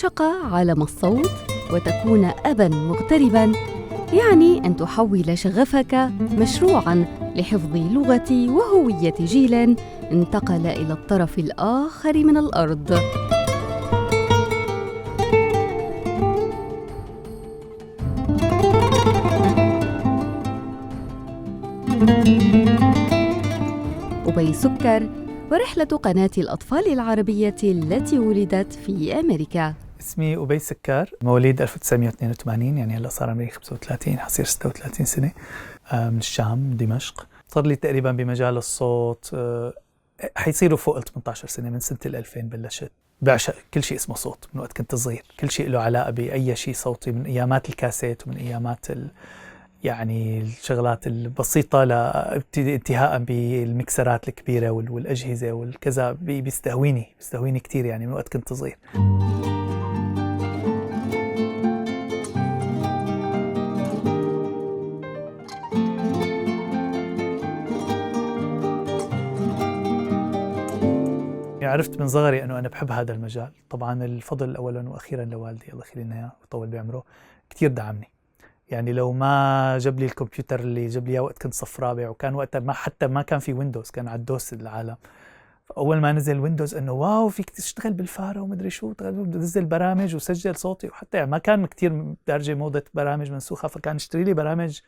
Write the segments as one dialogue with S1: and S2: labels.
S1: تعشق عالم الصوت وتكون أباً مغترباً، يعني أن تحول شغفك مشروعاً لحفظ لغة وهوية جيل انتقل إلى الطرف الآخر من الأرض. أبي سكر ورحلة قناة الأطفال العربية التي ولدت في أمريكا.
S2: اسمي أبي سكر، مواليد 1982، يعني هلا صار عمري 35، حصير 36 سنة، من الشام، دمشق. صار لي تقريبا بمجال الصوت حيصيروا فوق ال 18 سنة. من سنة 2000 بلشت بعشق كل شيء اسمه صوت من وقت كنت صغير، كل شيء له علاقة بأي شيء صوتي، من أيامات الكاسيت ومن أيامات يعني الشغلات البسيطة انتهاء بالمكسرات الكبيرة والأجهزة والكذا. بيستهويني كتير يعني من وقت كنت صغير. عرفت من صغري أنه أنا بحب هذا المجال. طبعاً الفضل أولاً وأخيراً لوالدي الله يخلي لنا إياه ويطول بعمره، كتير دعمني. يعني لو ما جاب لي الكمبيوتر اللي جاب لي وقت كنت صف رابع، وكان وقتها حتى ما كان في ويندوز، كان على الدوس العالم. أول ما نزل ويندوز إنه واو فيك تشتغل بالفارة ومدري شو، تنزل برامج وسجل صوتي. وحتى يعني ما كان كتير درجة موضة برامج منسوخة، فكان يشتري لي برامج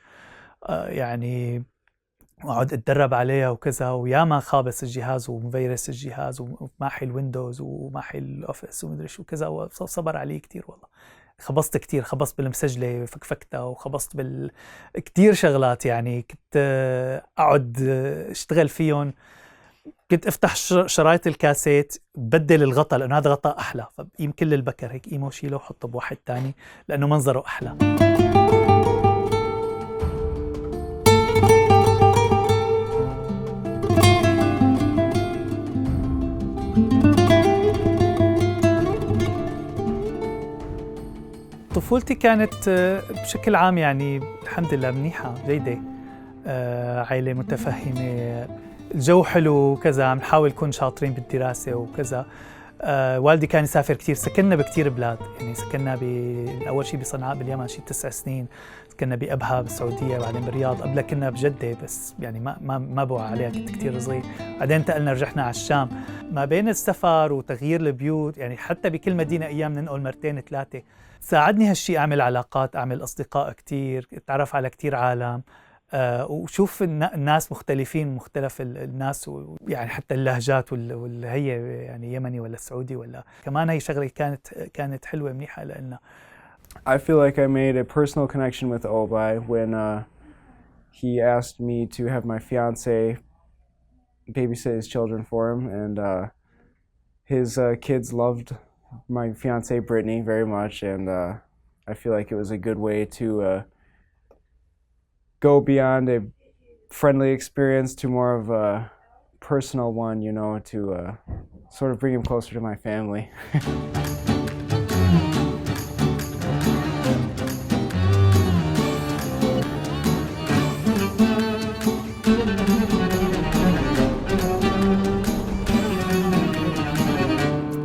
S2: يعني وأقعد أتدرب عليها وكذا. وياما خابص الجهاز ومفيرس الجهاز وماحي الويندوز وماحي الأوفيس ومدري شو كذا، وصبر علي كتير والله. خبصت كتير، خبصت بالمسجلة فكفتها، وخبصت كتير شغلات. يعني كنت أقعد أشتغل فيهم. كنت أفتح شرايط الكاسيت، بدل الغطاء لأنه هذا غطاء أحلى، فبقيم كل البكر هيك قيمه وشيله وحطه بواحد تاني لأنه منظره أحلى. طفولتي كانت بشكل عام يعني الحمد لله منيحة جيدة. عائلة متفهمة، الجو حلو وكذا، عم نحاول نكون شاطرين بالدراسة وكذا. والدي كان يسافر كتير، سكننا بكتير بلاد. يعني سكننا أول شيء بصنعاء باليمن شيء 9 سنين، سكننا بأبها بالسعودية، بعدين بالرياض، قبل كنا بجدة بس يعني ما بوعى عليها، كنت كتير صغير. بعدين انتقلنا رجعنا على الشام. ما بين السفر وتغيير البيوت، يعني حتى بكل مدينة أيام ننقل مرتين 3، ساعدني هالشيء أعمل علاقات، أعمل أصدقاء كتير، أتعرف على كتير عالم، وشوف الناس مختلفين، مختلف الناس، ويعني حتى اللهجات هي يعني يمني ولا سعودي ولا كمان. هي شغلة كانت حلوة منيحة لنا.
S3: I feel like I made a personal connection with Obai when he asked me to have my fiance babysit his children for him, and his kids loved my fiance Brittany very much, and I feel like it was a good way to go beyond a friendly experience to more of a personal one, you know, to sort of bring him closer to my family.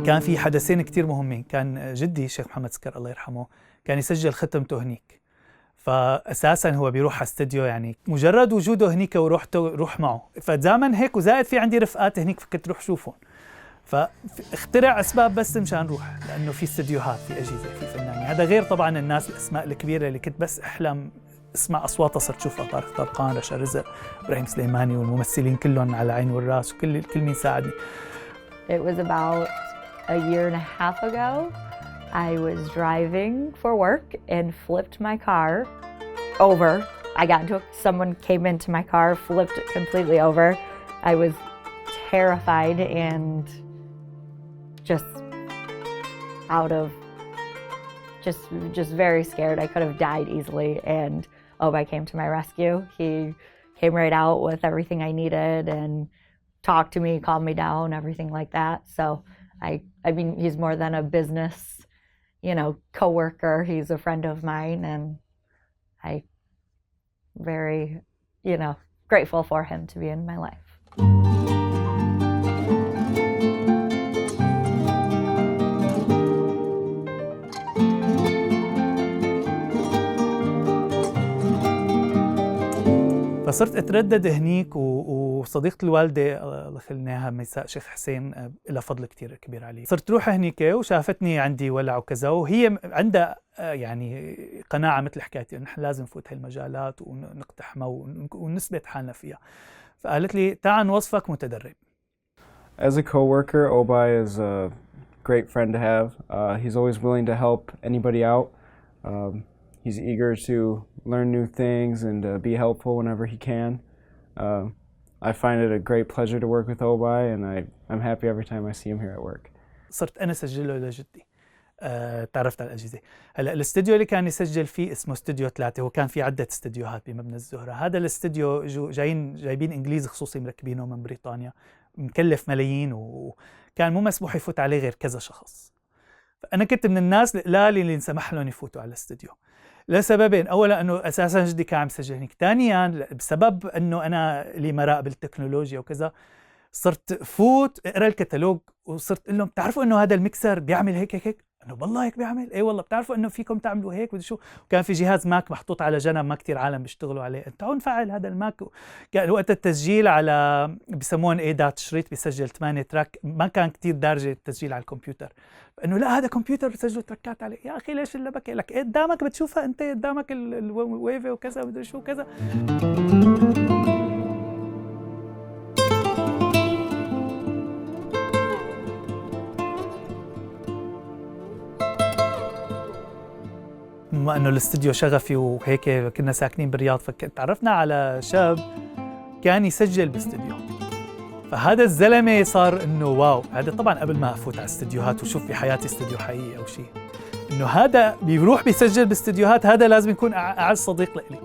S2: كان في حدثين كتير مهمين. كان جدي الشيخ محمد سكر الله يرحمه كان يسجل ختمته هنيك، فأساساً هو بيروح على استوديو، يعني مجرد وجوده هنيك وروح معه، فدائما هيك. وزائد في عندي رفقات هنيك فكنت روح شوفهم، فاخترع أسباب بس مشان نروح، لأنه في استوديوهات، في أجهزة، في فنانين. هذا غير طبعاً الناس الأسماء الكبيرة اللي كنت بس أحلم اسمع أصواتها صرت شوفها، طارق طرقان، رشا رزق، إبراهيم سليماني، والممثلين كلهم على عين والراس، وكل مين ساعدني.
S4: It was about a year and a half ago. I was driving for work and flipped my car over. Someone came into my car, flipped it completely over. I was terrified and just just very scared. I could have died easily, and Obai came to my rescue. He came right out with everything I needed and talked to me, calmed me down, everything like that. So I mean, he's more than a business, you know, coworker. He's a friend of mine, and I'm very, you know, grateful for him to be in my life.
S2: فصرت اتردد هنيك وصديقة الوالدة الله يخليها ميساء شيخ حسين لها فضل كتير كبير علي. صرت روح هنيك وشافتني عندي ولع وكذا، وهي عندها يعني قناعة مثل حكايتي نحن لازم نفوت هالمجالات ونقتحمها ونثبت حالنا فيها. فقالت لي تعال نوظفك متدرب.
S3: As a coworker, Obai is a great friend to have. He's always willing to help anybody out. He's eager to learn new things and be helpful whenever he can. I find it a great pleasure to work with Obai, and I'm happy every time I see him here at work.
S2: صرت أنا سجله لجدي. تعرفت على الأجهزة. هلا الاستوديو اللي كان يسجل فيه اسمه استوديو 3، هو كان في عدة استوديوهات بمبنى الزهرة. هذا الاستوديو جايبين إنجليز خصوصي مركبينه من بريطانيا، مكلف ملايين، وكان مو مسموح يفوت عليه غير كذا شخص. فأنا كنت من الناس القلال اللي انسمح لهم يفوتوا على الاستوديو لسببين. أولا أنه أساساً جدي كان عم يسجل هناك، ثانياً بسبب أنه أنا لي مراء بالتكنولوجيا وكذا، صرت فوت اقرا الكتالوج وصرت اقول لهم بتعرفوا انه هذا الميكسر بيعمل هيك هيك هيك؟ انه والله هيك بيعمل؟ اي والله. بتعرفوا انه فيكم تعملوا هيك بدي شو؟ وكان في جهاز ماك محطوط على جنب، ما كتير عالم بيشتغلوا عليه، تعالوا نفعل هذا الماك. كان وقت التسجيل على بسموهم ايدات، شريط بيسجل 8 تراك، ما كان كتير دارجه التسجيل على الكمبيوتر. انه لا هذا كمبيوتر بتسجلوا تركات عليه. يا اخي ليش اللبكه لك؟ إيه قدامك بتشوفها انت، قدامك الويفي وكذا بدي شو كذا. بما انه الاستوديو شغفي وهيك كنا ساكنين بالرياض، فتعرفنا على شاب كان يسجل باستوديو. فهذا الزلمه صار انه واو، هذا طبعا قبل ما افوت على استوديوهات وشوف في حياتي استوديو حقيقي او شيء، انه هذا بيروح بيسجل باستوديوهات، هذا لازم يكون اعز صديق لإلي.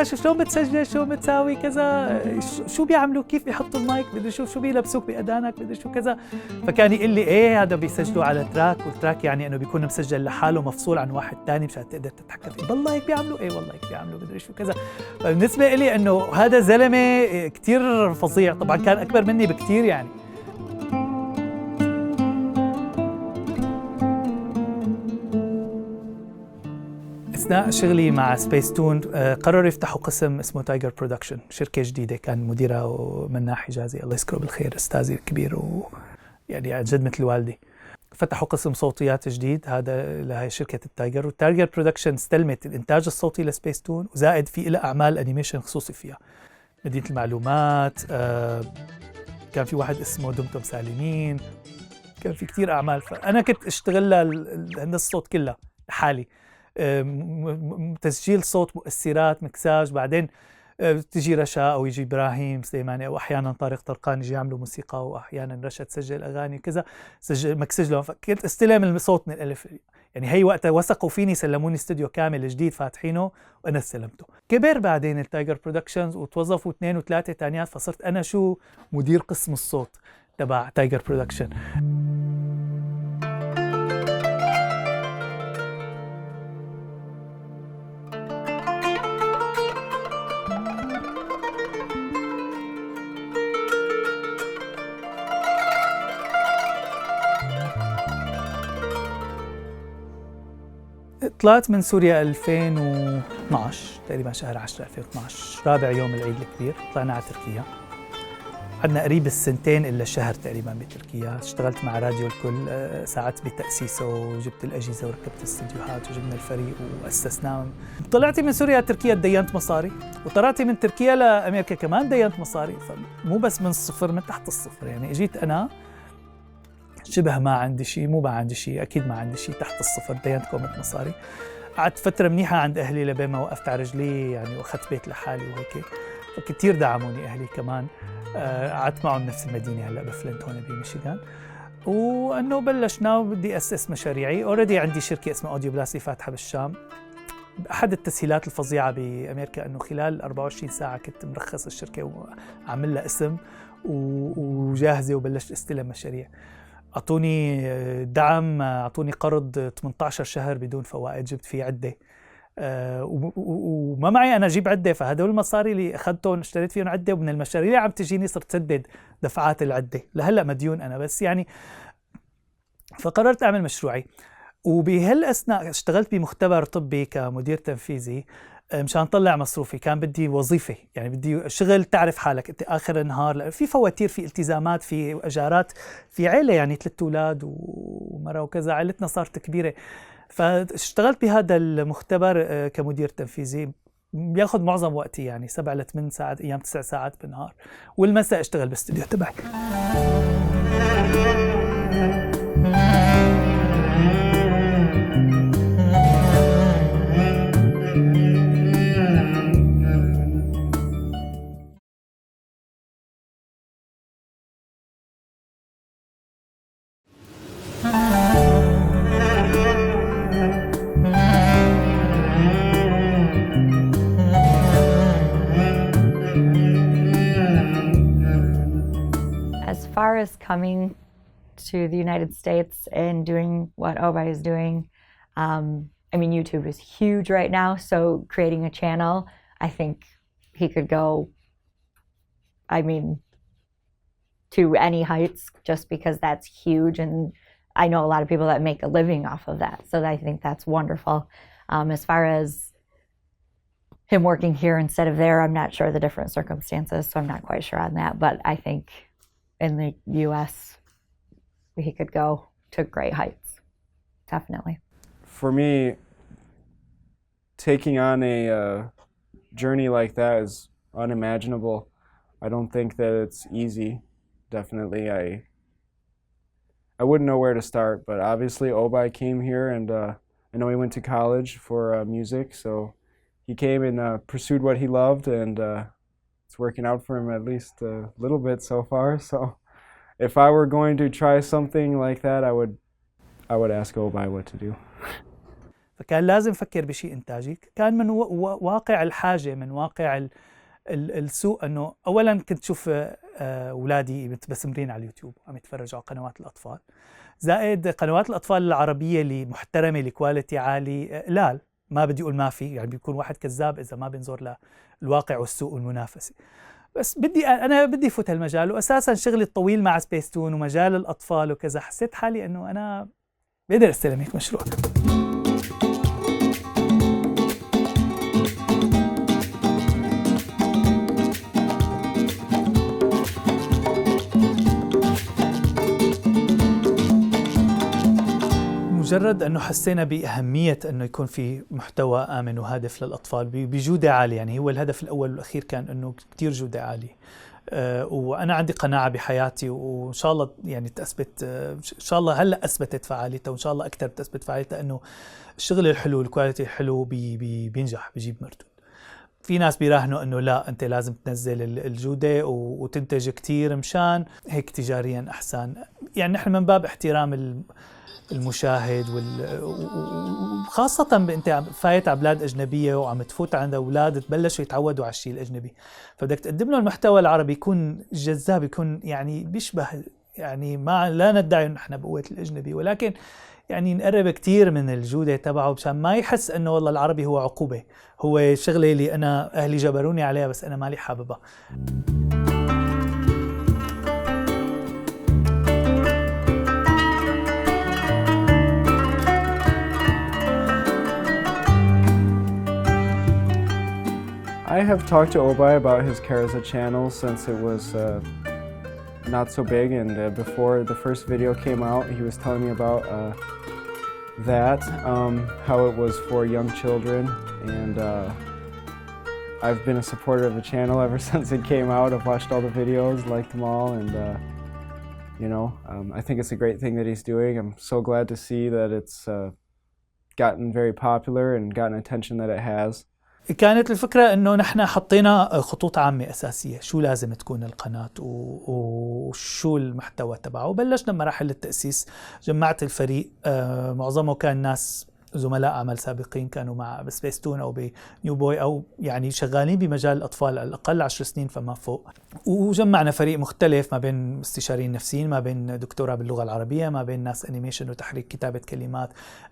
S2: شلون بتسجل، شو بتساوي كذا، شو بيعملوا، كيف بيحطوا المايك، بدي اشوف شو بيلبسوك باذانك، بدي شو كذا. فكان يقول لي ايه هذا بيسجلوا على تراك، والتراك يعني انه بيكون مسجل لحاله مفصول عن واحد ثاني مشان تقدر تتحكم فيه. والله هيك بيعملوا، ايه والله هيك بيعملوا، بدي شو كذا. فبالنسبه لي انه هذا زلمه كثير فظيع، طبعا كان اكبر مني بكثير يعني. أثناء شغلي مع سبيس تون قرروا يفتحوا قسم اسمه تايجر برودكشن، شركة جديدة كان مديرها مناح حجازي الله يذكره بالخير، أستاذي الكبير ويعني عن جد مثل والدي. فتحوا قسم صوتيات جديد هذا لهي شركة التايجر، والتايجر برودكشن استلمت الإنتاج الصوتي لسبيس تون، وزائد في إلى أعمال أنيميشن خصوصي فيها، مدينة المعلومات، كان في واحد اسمه دمتم سالمين، كان في كتير أعمال. فأنا كنت أشتغل هندسة الصوت كلها لحالي، تسجيل صوت، مؤثرات، مكساج، بعدين تجي رشا أو يجي إبراهيم سليماني أو أحيانا طارق طرقان يجي يعملوا موسيقى، وأحيانا رشا تسجل أغاني كذا، مكسج لهم. فكنت استلم الصوت من الألف، يعني هي وقتها وثقوا فيني، سلموني استوديو كامل جديد فاتحينه وأنا استلمته. كبر بعدين التايجر برودكشنز وتوظفوا 2 و3 تانيات، فصرت أنا شو مدير قسم الصوت تبع تايجر برودكشن. طلعت من سوريا 2012 تقريبا، شهر 10 2012، رابع يوم العيد الكبير، طلعنا على تركيا. عدنا قريب السنتين إلا شهر تقريبا بتركيا. اشتغلت مع راديو الكل، ساعدت بتأسيسه وجبت الأجهزة وركبت الاستديوهات وجبنا الفريق وأسسناه. طلعت من سوريا تركيا دينت مصاري، وطلعت من تركيا لأمريكا كمان دينت مصاري، فمو بس من الصفر، من تحت الصفر يعني. اجيت أنا شبه ما عندي شيء، مو ما عندي شيء، أكيد ما عندي شيء، تحت الصفر دينت كومة مصاري. قعدت فترة منيحة عند أهلي لبين ما وقفت على رجلي يعني، وأخذت بيت لحالي وهيك، فكتير دعموني أهلي كمان. قعدت معهم بنفس المدينة هلا بفلنت هون بميشيغان، وأنه بلشنا وبدي أسس مشاريعي. أوريدي عندي شركة اسمها أوديو بلاسي فاتحة بالشام. أحد التسهيلات الفظيعة بأمريكا أنه خلال 24 ساعة كنت مرخص الشركة وعمل لها اسم وجاهزة، وبلشت استلم مشاريع. أعطوني دعم، أعطوني قرض 18 شهر بدون فوائد، جبت فيه عدة، وما معي أنا أجيب عدة، فهدول المصاري اللي أخذتهم اشتريت فيهم عدة، ومن المشاريع اللي عم تجيني صرت سدد دفعات العدة. لهلأ مديون أنا بس يعني. فقررت أعمل مشروعي، وبهالأثناء اشتغلت بمختبر طبي كمدير تنفيذي. مشان طلع مصروفي، كان بدي وظيفة، يعني بدي شغل تعرف حالك انت اخر النهار، في فواتير، في التزامات، في اجارات، في عيلة يعني 3 أولاد ومرة وكذا، عائلتنا صارت كبيرة. فاشتغلت بهذا المختبر كمدير تنفيذي، بياخذ معظم وقتي يعني 7 ل 8 ساعات، ايام 9 ساعات بالنهار، والمساء اشتغل بالاستوديو تبعي.
S4: As far as coming to the United States and doing what Obay is doing, I mean, YouTube is huge right now, so creating a channel, I think he could go, I mean, to any heights just because that's huge, and I know a lot of people that make a living off of that, so I think that's wonderful. As far as him working here instead of there, I'm not sure the different circumstances, so I'm not quite sure on that, but I think in the US he could go to great heights, definitely.
S3: For me, taking on a journey like that is unimaginable. I don't think that it's easy. Definitely, I wouldn't know where to start, but obviously Obay came here, and I know he went to college for music, so he came and pursued what he loved, and it's working out for him at least a little bit so far. So if I were going to try something like that, I would ask Obay what to do.
S2: فكان لازم فكر بشيء إنتاجي، كان من واقع الحاجة، من واقع السوق، أنه أولاً كنت شوف أولادي متبسمرين على اليوتيوب عم يتفرجوا على قنوات الأطفال، زائد قنوات الأطفال العربية اللي محترمة لكواليتي عالي قلال، ما بدي أقول ما في، يعني بيكون واحد كذاب إذا ما بينظر للواقع والسوق والمنافسة. بس أنا بدي فوت هالمجال، وأساساً شغلي الطويل مع سبيستون ومجال الأطفال وكذا، حسيت حالي أنه أنا بقدر استلم هيك مشروع. مجرد أنه حسينا بأهمية أنه يكون في محتوى آمن وهادف للأطفال بجودة عالية، يعني هو الهدف الأول والأخير كان أنه كتير جودة عالية. وأنا عندي قناعة بحياتي، وإن شاء الله يعني تثبت، إن شاء الله هلأ أثبتت فعاليتها، وإن شاء الله أكثر تثبت فعاليتها، أنه الشغل الحلو الكواليتي الحلو بينجح، بيجيب مردود. في ناس بيراهنوا أنه لا، أنت لازم تنزل الجودة وتنتج كتير مشان هيك تجاريا أحسن. يعني نحن من باب احترام المشاهد، وخاصة انت فايت على بلاد أجنبية وعم تفوت عند أولاد تبلشوا يتعودوا على الشيء الأجنبي، فبدك تقدم له المحتوى العربي يكون جذاب، يكون يعني بيشبه، يعني ما لا ندعي إنه إحنا بقوة الأجنبي، ولكن يعني نقرب كتير من الجودة تبعه، مشان ما يحس إنه والله العربي هو عقوبة، هو شغلة اللي أنا أهلي جبروني عليها بس أنا مالي حاببها.
S3: I have talked to Obay about his Karaza channel since it was not so big, and before the first video came out, he was telling me about that, how it was for young children, and I've been a supporter of the channel ever since it came out. I've watched all the videos, liked them all, and you know, I think it's a great thing that he's doing. I'm so glad to see that it's gotten very popular and gotten attention that it has.
S2: كانت الفكرة إنه نحن حطينا خطوط عامة أساسية، شو لازم تكون القناة وشو المحتوى تبعه، وبلشنا مراحل التأسيس. جمعت الفريق، معظمه كان ناس زملاء عمل سابقين كانوا مع بسبيستون أو بنيو بوي، أو يعني شغالين بمجال الأطفال على الأقل 10 سنين فما فوق. وجمعنا فريق مختلف، ما بين استشاريين نفسيين، ما بين دكتوراه باللغة العربية، ما بين ناس أنيميشن وتحريك كتابة كلمات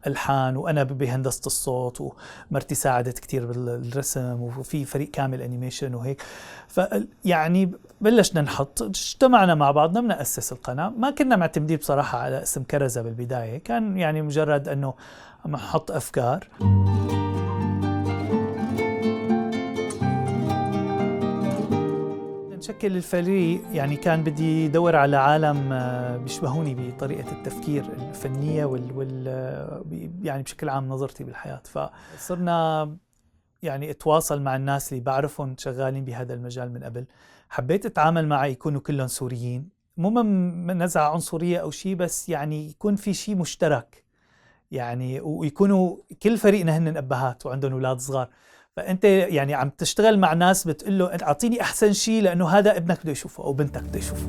S2: ألحان، وأنا بهندسة الصوت، ومرتي ساعدت كتير بالرسم، وفي فريق كامل أنيميشن وهيك. فيعني بلشنا اجتمعنا مع بعضنا بنأسس القناة. ما كنا معتمدين بصراحة على اسم كرزة بالبداية، كان يعني مجرد أنه عم نحط أفكار. شكل الفريق يعني كان بدي دور على عالم بيشبهوني بطريقة التفكير الفنية يعني بشكل عام نظرتي بالحياة. فصرنا يعني اتواصل مع الناس اللي بعرفهم شغالين بهذا المجال من قبل. حبيت اتعامل معه يكونوا كلهم سوريين، مو من نزعة عنصرية أو شيء، بس يعني يكون في شيء مشترك يعني، ويكونوا كل فريقنا هن أبهات وعندهم أولاد صغار. فأنت يعني عم تشتغل مع ناس بتقول له أعطيني أحسن شيء لأنه هذا ابنك بده يشوفه أو بنتك بده يشوفه.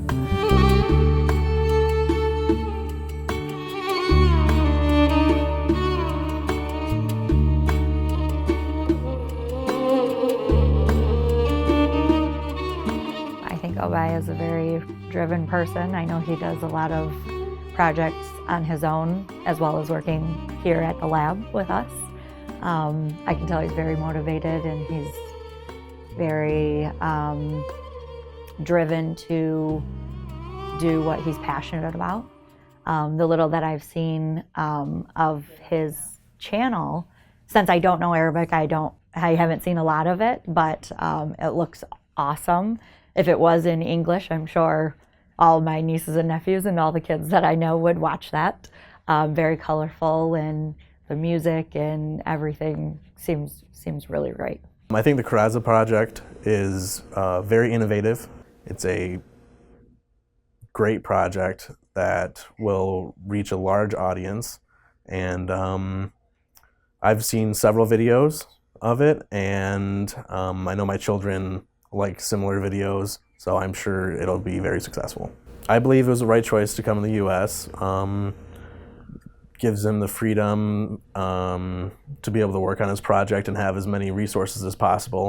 S4: I think Obay is a very driven person. I know he does a lot of projects on his own as well as working here at the lab with us. I can tell he's very motivated and he's very driven to do what he's passionate about. The little that I've seen of his channel, since I don't know Arabic, I haven't seen a lot of it, but it looks awesome. If it was in English, I'm sure all my nieces and nephews and all the kids that I know would watch that. Very colorful, and the music and everything seems really great.
S5: I think the Karaza project is very innovative. It's a great project that will reach a large audience, and I've seen several videos of it, and I know my children like similar videos, so I'm sure it'll be very successful. I believe it was the right choice to come in the U.S. Gives him the freedom to be able to work on his project and have as many resources as possible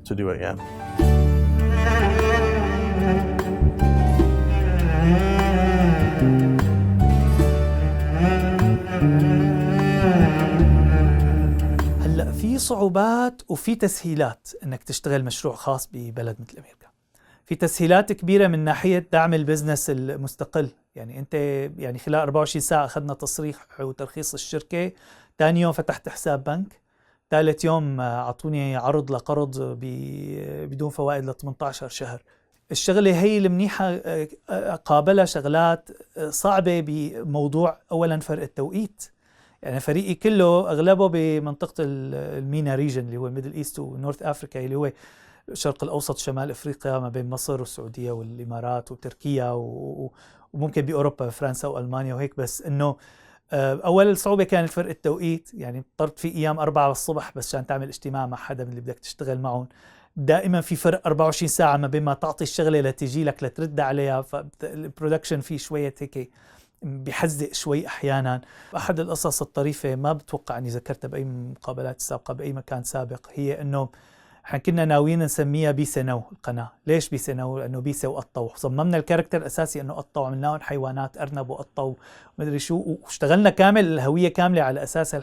S5: to do it, yeah.
S2: هلا في صعوبات وفي تسهيلات انك تشتغل مشروع خاص ببلد مثل امريكا. في تسهيلات كبيرة من ناحية دعم البزنس المستقل، يعني أنت يعني خلال 24 ساعة أخذنا تصريح وترخيص الشركة، ثاني يوم فتحت حساب بنك، ثالث يوم أعطوني عرض لقرض بدون فوائد ل 18 شهر. الشغلة هي المنيحة قابلها شغلات صعبة بموضوع أولا فرق التوقيت. يعني فريقي كله أغلبه بمنطقة المينا ريجن اللي هو الميدل إيست ونورث أفريكا اللي هو الشرق الأوسط شمال أفريقيا ما بين مصر والسعودية والإمارات وتركيا وممكن بأوروبا فرنسا وألمانيا وهيك. بس إنه أول صعوبة كانت فرق التوقيت، يعني اضطرت في أيام 4 الصبح بس عشان تعمل اجتماع مع حدا من اللي بدك تشتغل معهم. دائما في فرق 24 ساعة ما بين ما تعطي الشغلة لتجي لك لترد عليها، فالبرودكشن فيه شوية هيك بيحزق شوي أحيانا. أحد القصص الطريفة ما بتوقع أني ذكرتها بأي مقابلات سابقة بأي مكان سابق، هي أنه احنا كنا ناويين نسميها بيسا نو القناة. ليش بيسا نو؟ لأنه بيسا وقطة، وصممنا الكاركتر الأساسي أنه قطة وعملناهم حيوانات أرنب وقطة ومدري شو، واشتغلنا كامل الهوية كاملة على أساس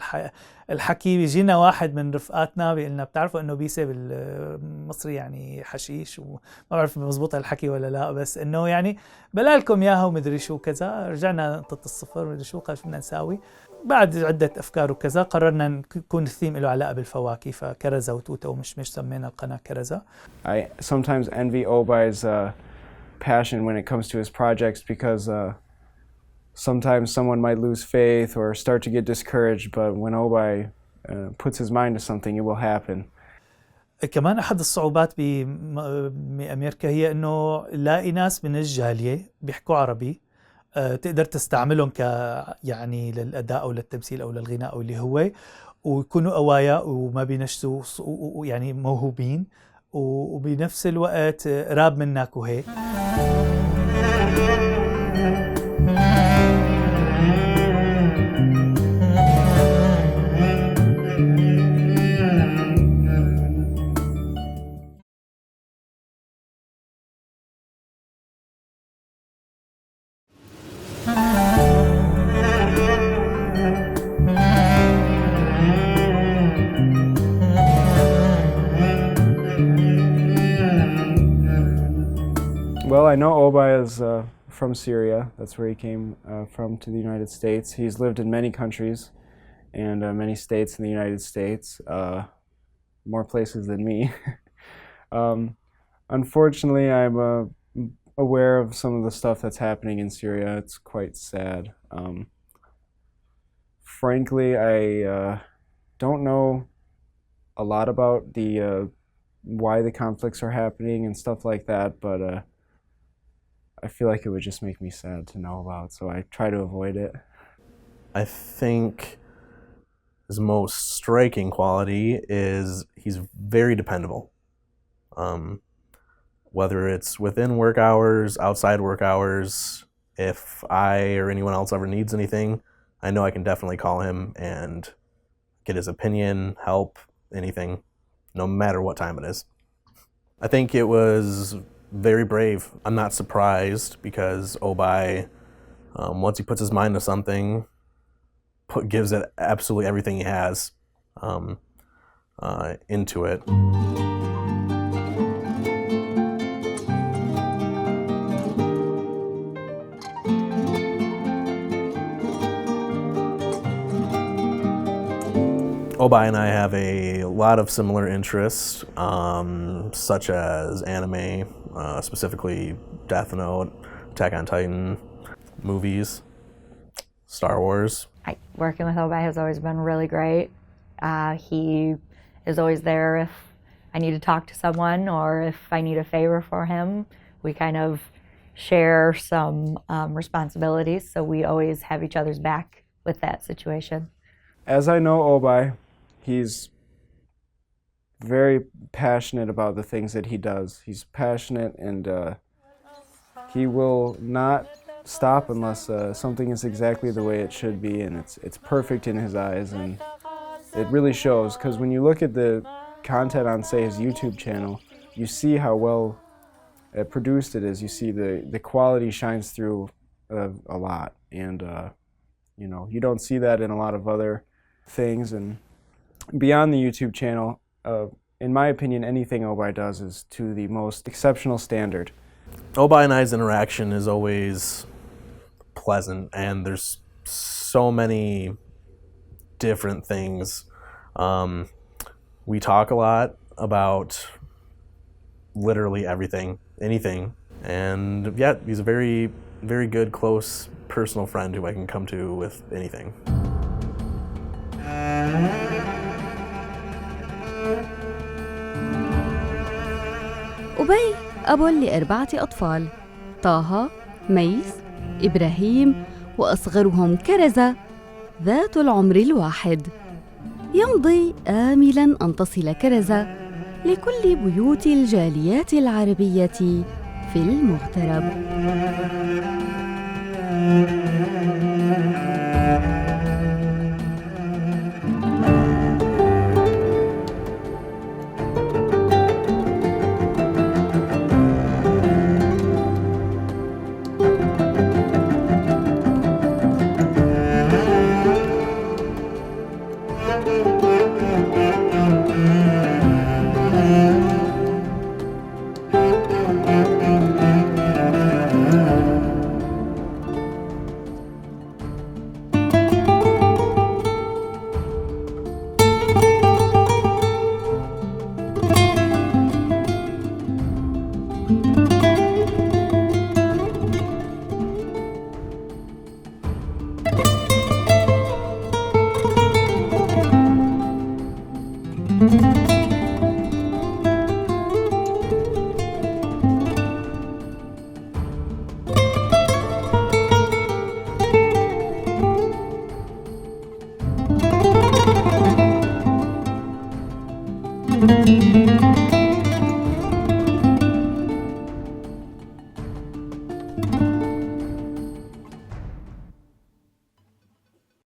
S2: الحكي. بيجينا واحد من رفقاتنا بيقلنا بتعرفوا أنه بيسا بالمصري يعني حشيش، وما بعرف مزبوطة الحكي ولا لا، بس أنه يعني بلالكم ياها ومدري شو كذا. رجعنا نقطة الصفر مدري شو، قال شو بدنا نساوي. بعد عدة أفكار وكذا قررنا نكون الثيم له علاقة بالفواكه، فكرزة وتوتة ومشمش سمينا القناة كرزة.
S3: I sometimes envy Obay's passion when it comes to his projects because sometimes someone might lose faith or start to get discouraged, but when Obay puts his mind to something, it will happen.
S2: كمان أحد الصعوبات بأمريكا هي إنه لاقي ناس من الجالية بيحكوا عربي تقدر تستعملهم يعني للأداء أو للتمثيل أو للغناء أو اللي هو، ويكونوا قوايا وما بينشتوا ويعني موهوبين وبنفس الوقت قراب منك وهيك.
S3: Well, I know Obay is from Syria. That's where he came from to the United States. He's lived in many countries and many states in the United States, more places than me. Unfortunately, I'm aware of some of the stuff that's happening in Syria. It's quite sad. Frankly, I don't know a lot about the why the conflicts are happening and stuff like that, but I feel like it would just make me sad to know about, so I try to avoid it.
S5: I think his most striking quality is he's very dependable. Whether it's within work hours, outside work hours, if I or anyone else ever needs anything, I know I can definitely call him and get his opinion, help, anything, no matter what time it is. I think it was very brave. I'm not surprised because Obai, once he puts his mind to something, gives it absolutely everything he has into it. Obai and I have a lot of similar interests, such as anime, specifically Death Note, Attack on Titan, movies, Star Wars.
S4: Working with Obai has always been really great. He is always there if I need to talk to someone or if I need a favor for him. We kind of share some responsibilities, so we always have each other's back with that situation.
S3: As I know Obai, he's very passionate about the things that he does. He's passionate and he will not stop unless something is exactly the way it should be and it's perfect in his eyes, and it really shows because when you look at the content on, say, his YouTube channel, you see how well produced it is. You see the quality shines through a lot, and you know, you don't see that in a lot of other things. And beyond the YouTube channel, in my opinion, anything Obai does is to the most exceptional standard.
S5: Obai and I's interaction is always pleasant, and there's so many different things. We talk a lot about literally everything, anything, and yeah, he's a very, very good, close, personal friend who I can come to with anything.
S1: أبي أب ل4 أطفال، طه، ميس، إبراهيم، وأصغرهم كرزة ذات العمر الواحد. يمضي آملاً أن تصل كرزة لكل بيوت الجاليات العربية في المغترب.